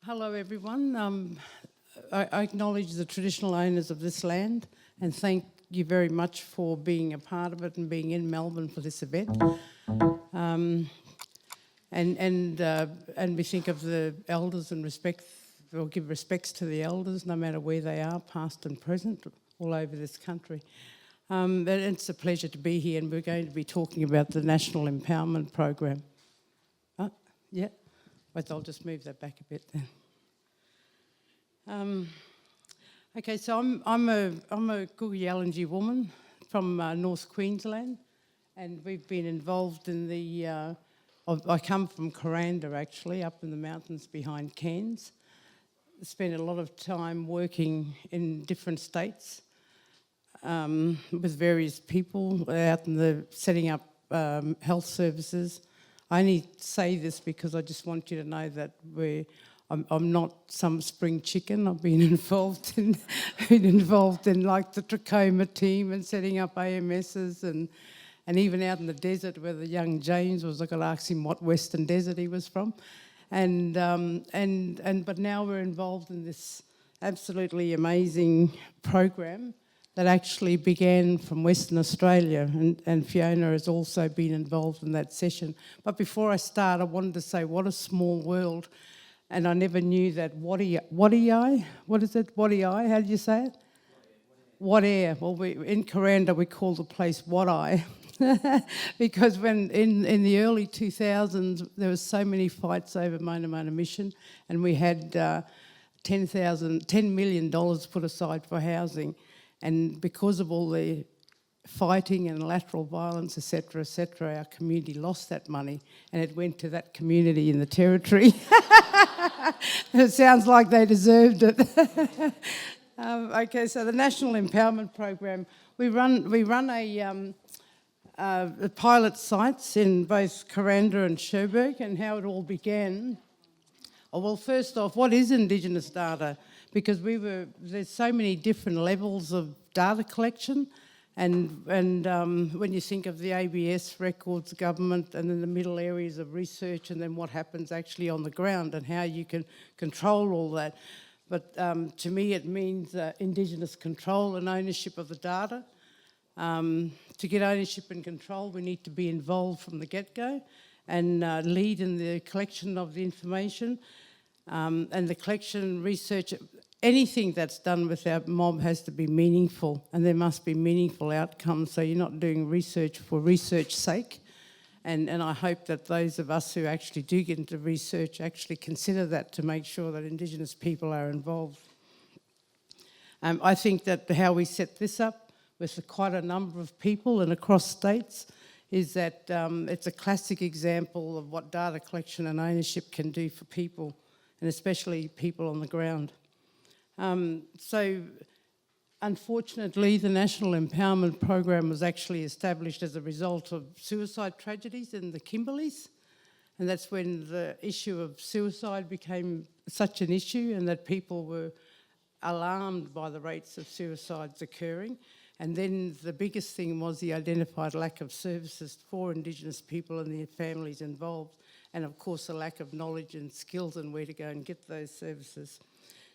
Hello everyone. I acknowledge the traditional owners of this land and thank you very much for being a part of it and being in Melbourne for this event. And we think of the elders and we'll give respects to the elders no matter where they are, past and present, all over this country. And it's a pleasure to be here, and we're going to be talking about the National Empowerment Program. Yeah, but I'll just move that back a bit then. Okay, so I'm a Guyalanji woman from North Queensland, and we've been involved in the. I come from Kuranda actually, up in the mountains behind Cairns. Spent a lot of time working in different states with various people out in the setting up health services. I only say this because I just want you to know that I'm not some spring chicken. I've been involved in like the trachoma team and setting up AMSs and even out in the desert where the young James was. I got to ask him what Western Desert he was from, but now we're involved in this absolutely amazing program that actually began from Western Australia, and Fiona has also been involved in that session. But before I start, I wanted to say what a small world, and I never knew that Wadai, what is it, Wadai, how do you say it? Wadai. Well, in Kuranda we call the place Wadai because when in the early 2000s there was so many fights over Mona Mission, and we had $10 million put aside for housing. And because of all the fighting and lateral violence, etc., our community lost that money, and it went to that community in the Territory. It sounds like they deserved it. Okay, so the National Empowerment Program, we run a pilot sites in both Kuranda and Cherbourg, and how it all began. Oh, well, first off, what is Indigenous data? Because there's so many different levels of data collection, and when you think of the ABS records, government, and then the middle areas of research, and then what happens actually on the ground and how you can control all that. But to me it means Indigenous control and ownership of the data. To get ownership and control, we need to be involved from the get-go and lead in the collection of the information. And the collection, research, anything that's done with our mob has to be meaningful, and there must be meaningful outcomes, so you're not doing research for research's sake. And I hope that those of us who actually do get into research actually consider that to make sure that Indigenous people are involved. I think that how we set this up with quite a number of people and across states is that it's a classic example of what data collection and ownership can do for people, and especially people on the ground. So unfortunately, the National Empowerment Program was actually established as a result of suicide tragedies in the Kimberleys, and that's when the issue of suicide became such an issue, and that people were alarmed by the rates of suicides occurring. And then the biggest thing was the identified lack of services for Indigenous people and their families involved, and of course the lack of knowledge and skills and where to go and get those services.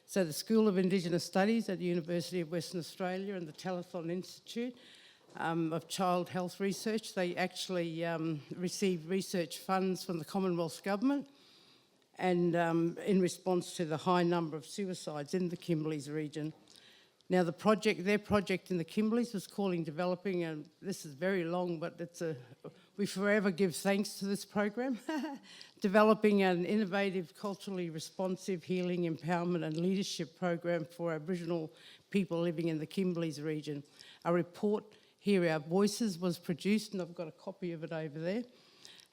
So the School of Indigenous Studies at the University of Western Australia and the Telethon Institute of Child Health Research, they actually received research funds from the Commonwealth Government, and in response to the high number of suicides in the Kimberleys region. Now their project in the Kimberleys was calling developing, and this is very long, but we forever give thanks to this program, developing an innovative, culturally responsive healing, empowerment and leadership program for Aboriginal people living in the Kimberleys region. A report, Hear Our Voices, was produced, and I've got a copy of it over there,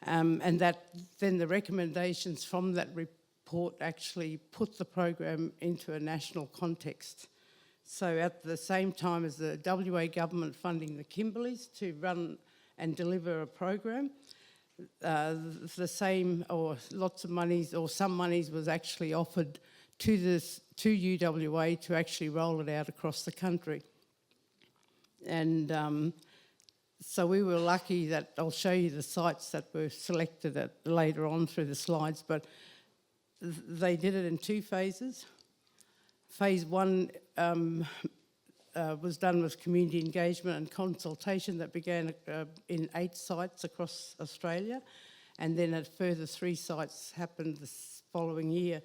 and that then the recommendations from that report actually put the program into a national context. So at the same time as the WA government funding the Kimberleys to run and deliver a program, the same or lots of monies or some monies was actually offered to UWA to actually roll it out across the country. And so we were lucky that I'll show you the sites that were selected later on through the slides, but They did it in 2 phases. Phase 1 was done with community engagement and consultation that began in 8 sites across Australia, and then a further 3 sites happened this following year.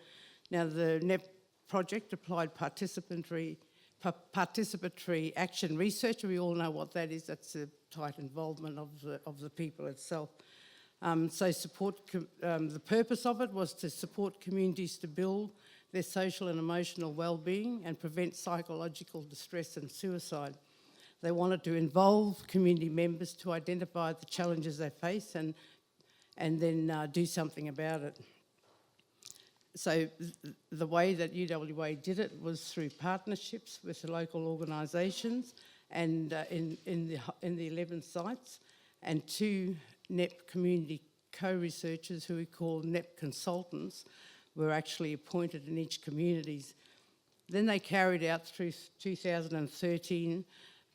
Now, the NEP project applied participatory action research. We all know what that is. That's the tight involvement of the people itself. The purpose of it was to support communities to build their social and emotional well-being and prevent psychological distress and suicide. They wanted to involve community members to identify the challenges they face and then do something about it. So the way that UWA did it was through partnerships with the local organisations and in the 11 sites, and 2 NEP community co-researchers who we call NEP consultants were actually appointed in each communities. Then they carried out through 2013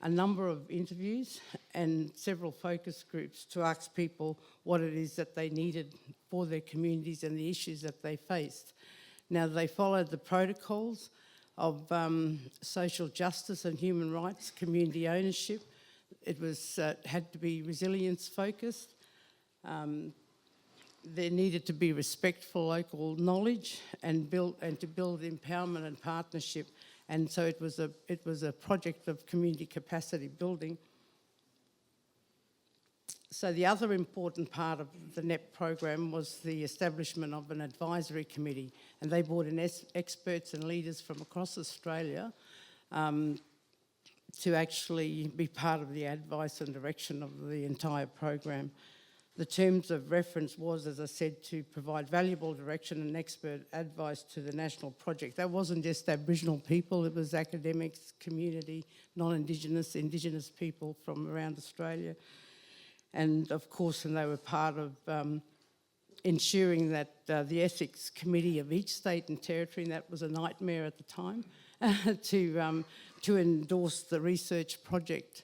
a number of interviews and several focus groups to ask people what it is that they needed for their communities and the issues that they faced. Now, they followed the protocols of social justice and human rights, community ownership. It was had to be resilience focused. There needed to be respect for local knowledge and to build empowerment and partnership. And so it was a project of community capacity building. So the other important part of the NEP program was the establishment of an advisory committee, and they brought in experts and leaders from across Australia to actually be part of the advice and direction of the entire program. The terms of reference was, as I said, to provide valuable direction and expert advice to the national project. That wasn't just Aboriginal people, it was academics, community, non-Indigenous, Indigenous people from around Australia. And of course, and they were part of ensuring that the ethics committee of each state and territory, and that was a nightmare at the time, to endorse the research project.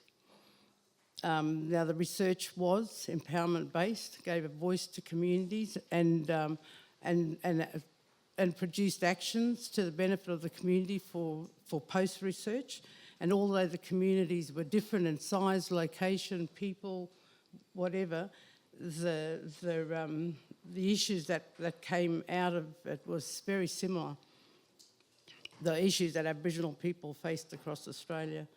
Now, the research was empowerment-based, gave a voice to communities and produced actions to the benefit of the community for post-research. And although the communities were different in size, location, people, whatever, the issues that came out of it was very similar. The issues that Aboriginal people faced across Australia.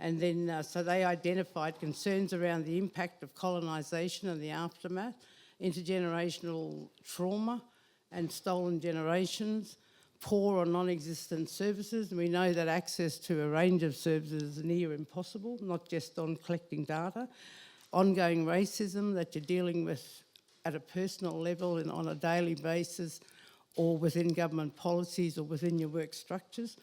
And then, so they identified concerns around the impact of colonisation and the aftermath, intergenerational trauma and stolen generations, poor or non-existent services. And we know that access to a range of services is near impossible, not just on collecting data. Ongoing racism that you're dealing with at a personal level and on a daily basis, or within government policies or within your work structures.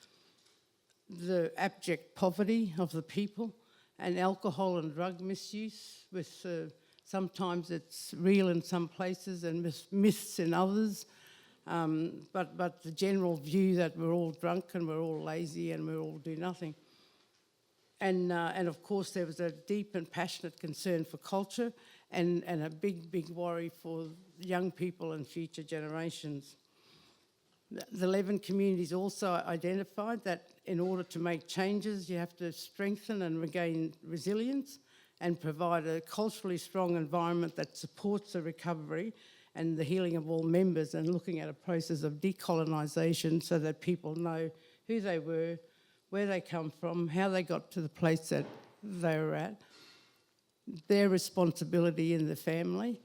The abject poverty of the people, and alcohol and drug misuse, with sometimes it's real in some places and myths in others, but the general view that we're all drunk and we're all lazy and we're all do nothing. And of course there was a deep and passionate concern for culture and a big worry for young people and future generations. The 11 communities also identified that in order to make changes, you have to strengthen and regain resilience and provide a culturally strong environment that supports the recovery and the healing of all members, and looking at a process of decolonisation so that people know who they were, where they come from, how they got to the place that they were at, their responsibility in the family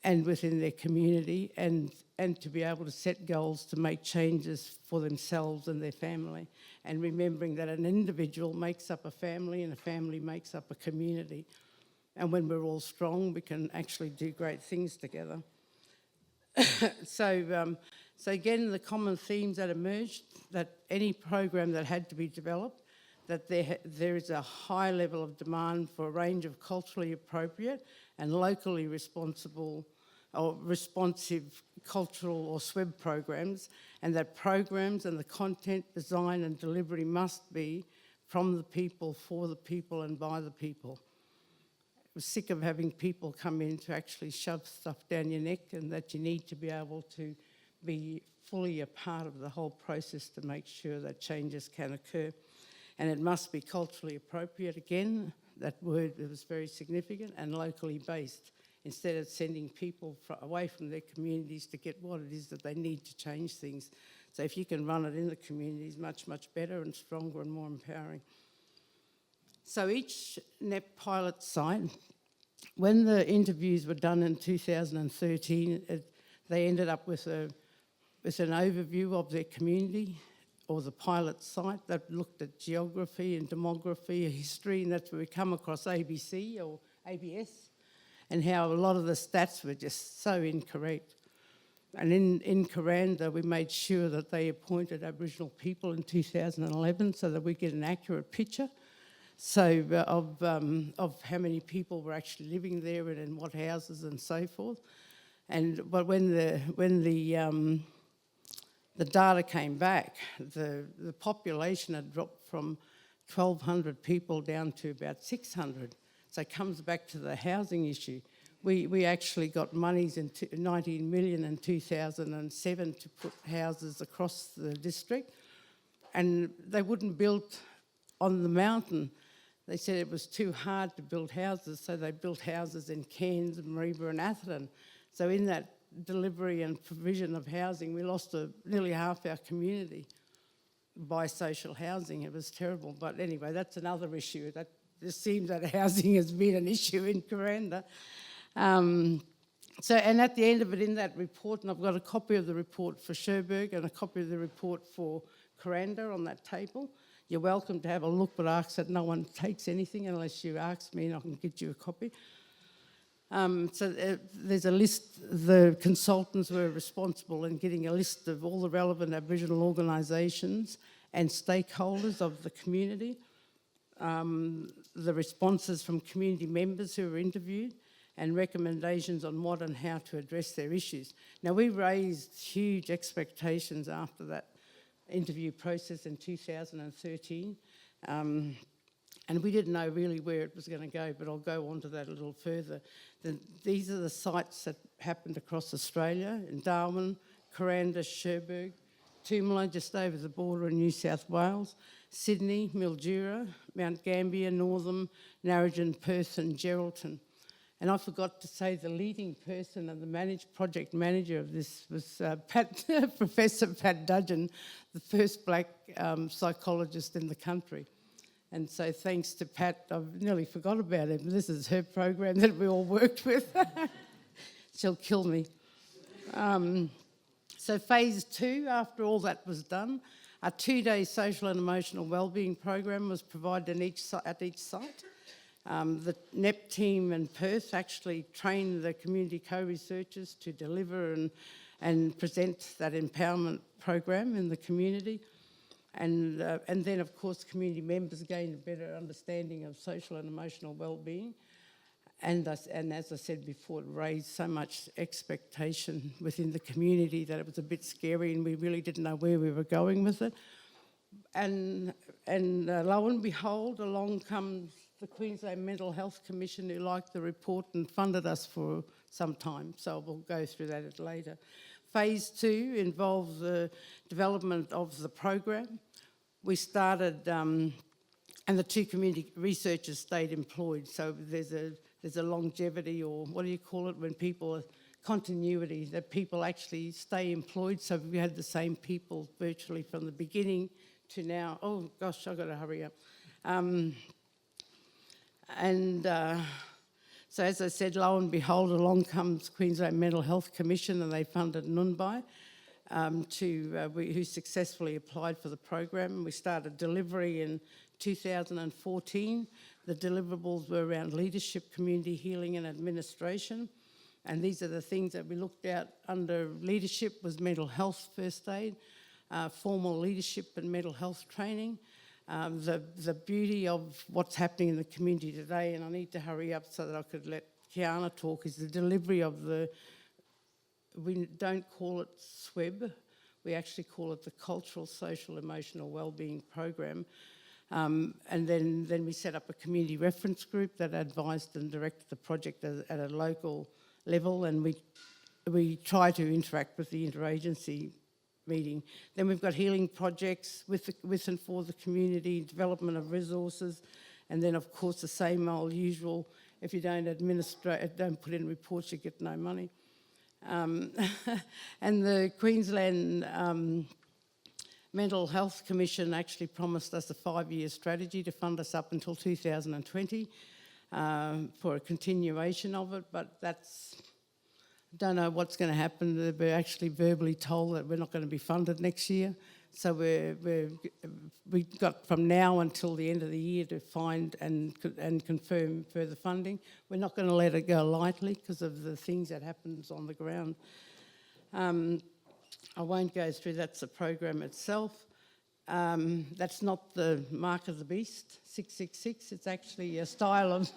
and within their community, and to be able to set goals to make changes for themselves and their family, and remembering that an individual makes up a family and a family makes up a community. And when we're all strong, we can actually do great things together. So again, the common themes that emerged, that any program that had to be developed, that there is a high level of demand for a range of culturally appropriate and locally responsive cultural or SWEB programs, and that programs and the content, design and delivery must be from the people, for the people and by the people. I was sick of having people come in to actually shove stuff down your neck, and that you need to be able to be fully a part of the whole process to make sure that changes can occur. And it must be culturally appropriate again. That word was very significant, and locally based, instead of sending people away from their communities to get what it is that they need to change things. So if you can run it in the communities, much, much better and stronger and more empowering. So each NEP pilot site, when the interviews were done in 2013, they ended up with an overview of their community, or the pilot site that looked at geography and demography, history, and that's where we come across ABC or ABS, and how a lot of the stats were just so incorrect. And in Kuranda, we made sure that they appointed Aboriginal people in 2011 so that we get an accurate picture of how many people were actually living there and in what houses and so forth. But when the data came back, the population had dropped from 1,200 people down to about 600. So it comes back to the housing issue. We actually got monies in 19 million in 2007 to put houses across the district, and they wouldn't build on the mountain. They said it was too hard to build houses, so they built houses in Cairns, Mareeba and Atherton. So in that delivery and provision of housing, we lost nearly half our community by social housing. It was terrible. But anyway, that's another issue. It seems that housing has been an issue in Kuranda. And at the end of it, in that report, and I've got a copy of the report for Cherbourg and a copy of the report for Kuranda on that table. You're welcome to have a look, but ask that no one takes anything unless you ask me and I can get you a copy. There's a list. The consultants were responsible in getting a list of all the relevant Aboriginal organisations and stakeholders of the community, the responses from community members who were interviewed, and recommendations on what and how to address their issues. Now, we raised huge expectations after that interview process in 2013, and we didn't know really where it was going to go, but I'll go on to that a little further. These are the sites that happened across Australia, in Darwin, Kuranda, Cherbourg, Tumala, just over the border in New South Wales, Sydney, Mildura, Mount Gambier, Northam, Narrogin, Perth and Geraldton. And I forgot to say the leading person and the project manager of this was Professor Pat Dudgeon, the first black psychologist in the country. And so thanks to Pat, I've nearly forgot about him. This is her program that we all worked with. She'll kill me. So phase 2, after all that was done, a 2-day social and emotional wellbeing program was provided at each site. The NEP team in Perth actually trained the community co-researchers to deliver and present that empowerment program in the community. And then, of course, community members gained a better understanding of social and emotional wellbeing. And as I said before, it raised so much expectation within the community that it was a bit scary and we really didn't know where we were going with it. And lo and behold, along comes the Queensland Mental Health Commission, who liked the report and funded us for some time. So we'll go through that later. Phase 2 involves the development of the program. We started, and the 2 community researchers stayed employed. So there's a longevity, or what do you call it, when people, continuity, that people actually stay employed. So we had the same people virtually from the beginning to now. Oh gosh, I've got to hurry up. So as I said, lo and behold, along comes Queensland Mental Health Commission, and they funded Ngoonbi, who successfully applied for the program. We started delivery in 2014. The deliverables were around leadership, community healing and administration. And these are the things that we looked at under leadership: was mental health first aid, formal leadership and mental health training. The beauty of what's happening in the community today, and I need to hurry up so that I could let Kiana talk, is the delivery of we don't call it SWEB, we actually call it the Cultural, Social, Emotional Wellbeing Program. And then we set up a community reference group that advised and directed the project at a local level, and we we try to interact with the interagency meeting. Then we've got healing projects with and for the community, development of resources, and then of course the same old usual, if you don't don't put in reports, you get no money. And the Queensland Mental Health Commission actually promised us a 5-year strategy to fund us up until 2020 for a continuation of it, but that's, don't know what's going to happen. We're actually verbally told that we're not going to be funded next year. So we've got from now until the end of the year to find and confirm further funding. We're not going to let it go lightly because of the things that happens on the ground. I won't go through, that's the program itself. That's not the mark of the beast, 666. It's actually a style of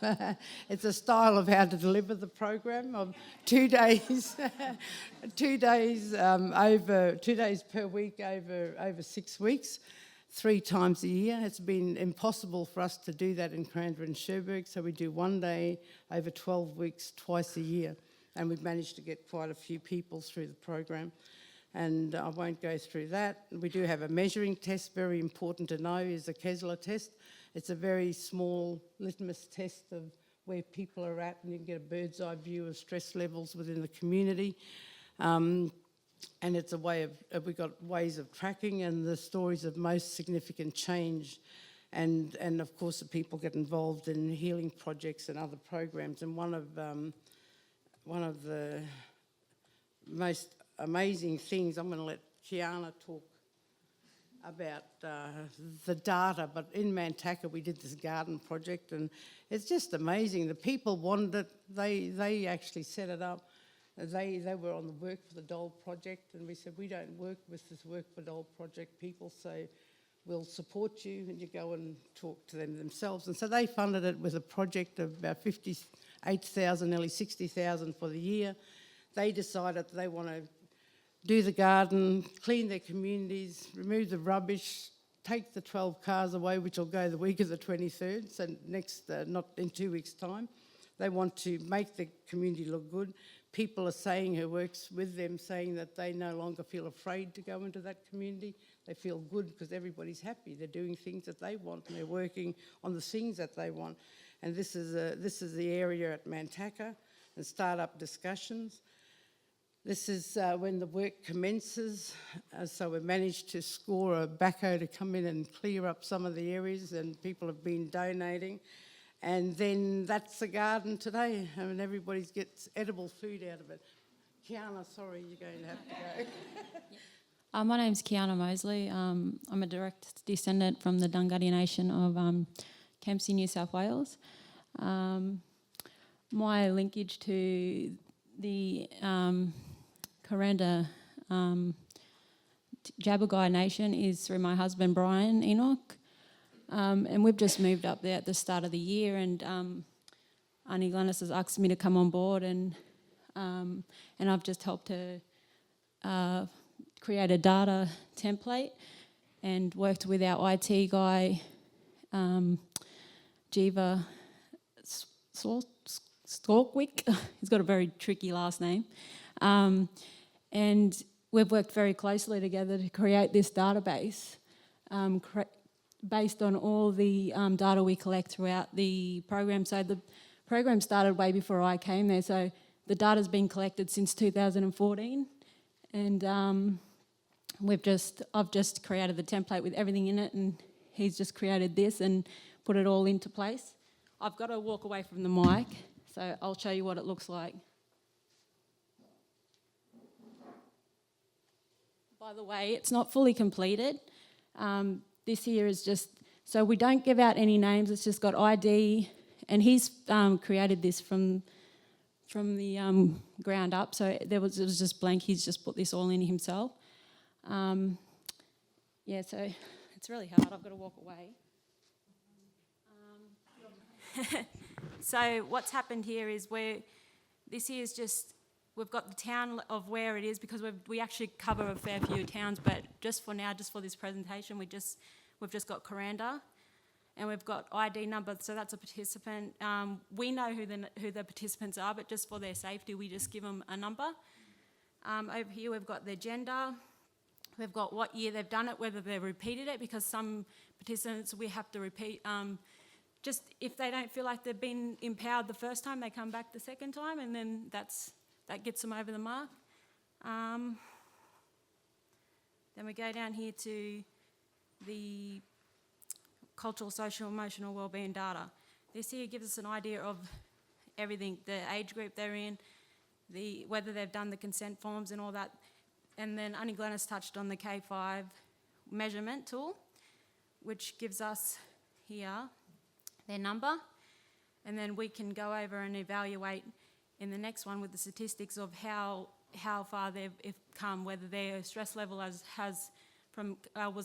it's a style of how to deliver the program of 2 days, 2 days 2 days per week over 6 weeks, 3 times a year. It's been impossible for us to do that in Kuranda and Cherbourg, so we do 1 day over 12 weeks, twice a year, and we've managed to get quite a few people through the program. And I won't go through that. We do have a measuring test, very important to know, is the Kessler test. It's a very small litmus test of where people are at, and you can get a bird's eye view of stress levels within the community. And it's a way of, we've got ways of tracking and the stories of most significant change. And of course, the people get involved in healing projects and other programs. And one of the most amazing things, I'm going to let Kiana talk about the data, but in Mantaka we did this garden project, and it's just amazing. The people wanted it, they actually set it up. They were on the Work for the Dole project, and we said, we don't work with this Work for Dole project people, so we'll support you, and you go and talk to them themselves. And so they funded it with a project of about 58,000, nearly 60,000 for the year. They decided they want to do the garden, clean their communities, remove the rubbish, take the 12 cars away, which will go the week of the 23rd, so next, not in 2 weeks' time. They want to make the community look good. People are saying, who works with them, saying that they no longer feel afraid to go into that community. They feel good because everybody's happy. They're doing things that they want, and they're working on the things that they want. And this is the area at Mantaka, and start-up discussions. This is when the work commences, so we've managed to score a backhoe to come in and clear up some of the areas, and people have been donating. And then that's the garden today, and everybody gets edible food out of it. Kiana, sorry, you're going to have to go. My name's Kiana Moseley. I'm a direct descendant from the Dunghutti Nation of Kempsey, New South Wales. My linkage to the Kuranda Cherbourg Nation is through my husband Brian Enoch, and we've just moved up there at the start of the year, and Auntie Glenis has asked me to come on board, and I've just helped to create a data template and worked with our IT guy, Jiva Storkwick. He's got a very tricky last name. And we've worked very closely together to create this database based on all the data we collect throughout the program. So the program started way before I came there, so the data's been collected since 2014, and I've just created the template with everything in it, and he's just created this and put it all into place. I've got to walk away from the mic, so I'll show you what it looks like. By the way, it's not fully completed. This here is just, so we don't give out any names, it's just got ID, and he's created this from the ground up, so it was just blank, he's just put this all in himself. Yeah, so it's really hard, I've got to walk away. So what's happened here is this here is just, we've got the town of where it is, because we actually cover a fair few towns, but just for now, just for this presentation, we've just got Kuranda, and we've got ID number, so that's a participant. We know who the participants are, but just for their safety, we just give them a number. Over here we've got their gender, we've got what year they've done it, whether they've repeated it, because some participants we have to repeat. Just if they don't feel like they've been empowered the first time, they come back the second time, and then that gets them over the mark. Then we go down here to the cultural, social, emotional wellbeing data. This here gives us an idea of everything, the age group they're in, whether they've done the consent forms and all that. And then Glenis touched on the K5 measurement tool, which gives us here their number. And then we can go over and evaluate in the next one with the statistics of how far they've come, whether their stress level was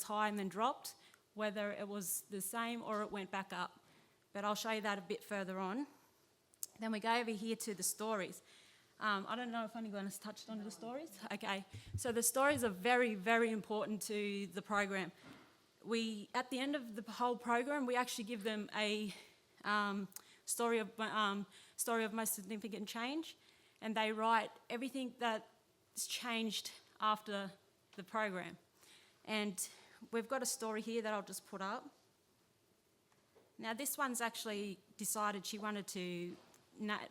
high and then dropped, whether it was the same or it went back up. But I'll show you that a bit further on. Then we go over here to the stories. I don't know if anyone has touched on the stories. Okay, so the stories are very, very important to the program. At the end of the whole program, we actually give them a story of most significant change, and they write everything that's changed after the program. And we've got a story here that I'll just put up. Now this one's actually decided she wanted to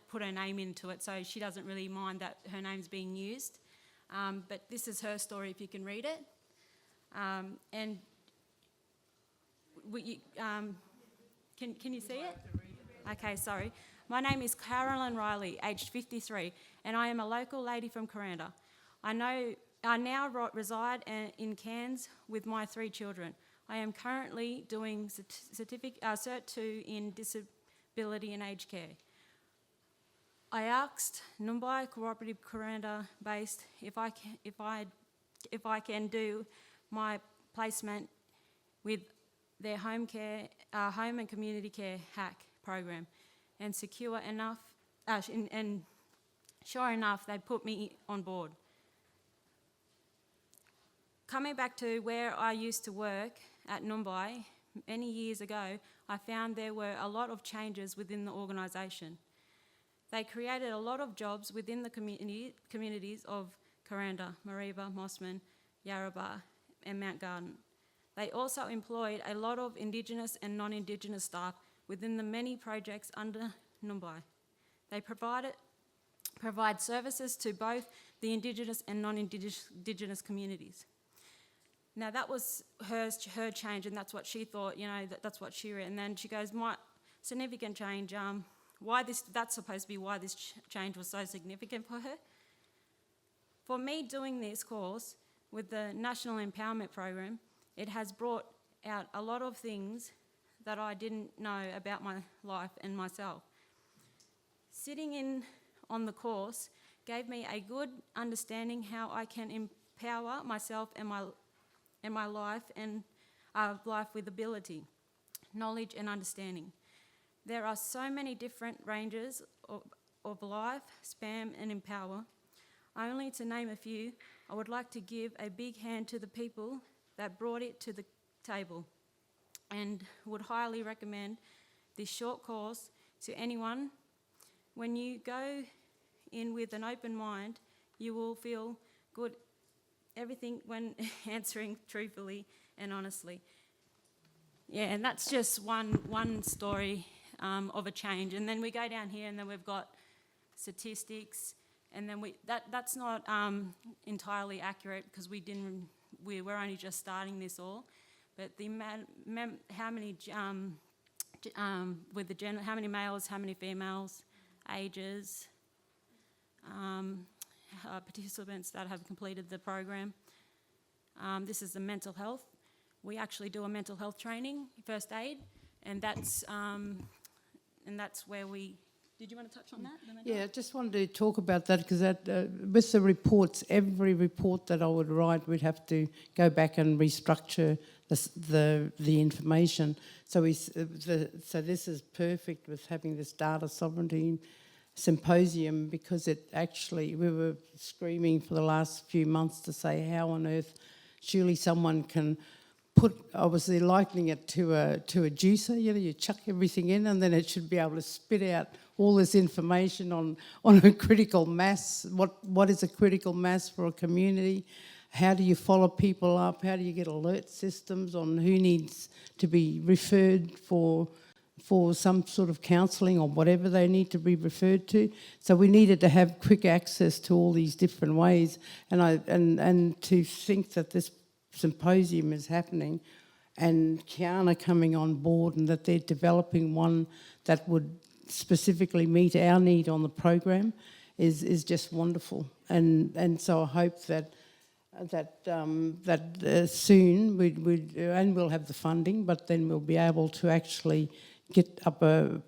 put her name into it, so she doesn't really mind that her name's being used. But this is her story, if you can read it. And can you see it? Okay, sorry. My name is Carolyn Riley, aged 53, and I am a local lady from Kuranda. I now reside in Cairns with my 3 children. I am currently doing Cert 2 in Disability and Aged Care. I asked Ngoonbi Cooperative Kuranda based if I can do my placement with their home and community care hack program, and sure enough, they put me on board. Coming back to where I used to work at Ngoonbi many years ago, I found there were a lot of changes within the organisation. They created a lot of jobs within the communities of Kuranda, Mariba, Mossman, Yarrabah and Mount Garden. They also employed a lot of Indigenous and non-Indigenous staff within the many projects under Ngoonbi. They provide services to both the Indigenous and non-Indigenous communities. Now that was her change, and that's what she thought, that's what she read. And then she goes, my significant change, that's supposed to be why this change was so significant for her. For me doing this course with the National Empowerment Program, it has brought out a lot of things that I didn't know about my life and myself. Sitting in on the course gave me a good understanding how I can empower myself and my life and life with ability, knowledge and understanding. There are so many different ranges of life, spam and empower. Only to name a few, I would like to give a big hand to the people that brought it to the table, and would highly recommend this short course to anyone. When you go in with an open mind, you will feel good everything when answering truthfully and honestly. Yeah, and that's just one story of a change. And then we go down here and then we've got statistics, and then that's not entirely accurate because we're only just starting this all. But how many with the gender, how many males, how many females, ages, participants that have completed the program. This is the mental health. We actually do a mental health training, first aid, and that's where we. Did you want to touch on that? Yeah, I just wanted to talk about that because with the reports, every report that I would write, we'd have to go back and restructure the information. So this is perfect with having this data sovereignty symposium, because we were screaming for the last few months to say, how on earth surely someone can obviously likening it to a juicer. You chuck everything in, and then it should be able to spit out all this information on a critical mass. What is a critical mass for a community? How do you follow people up? How do you get alert systems on who needs to be referred for some sort of counselling or whatever they need to be referred to? So we needed to have quick access to all these different ways, and to think that this symposium is happening and Kiana coming on board and that they're developing one that would specifically meet our need on the program is just wonderful. And so I hope that soon we'll have the funding, but then we'll be able to actually get up a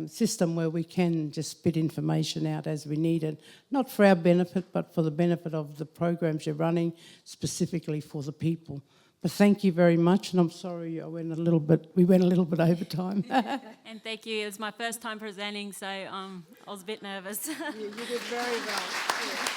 system where we can just spit information out as we need it, not for our benefit, but for the benefit of the programs you're running, specifically for the people. But thank you very much, and I'm sorry we went a little bit over time. And thank you. It was my first time presenting, so I was a bit nervous. You did very well. Yeah.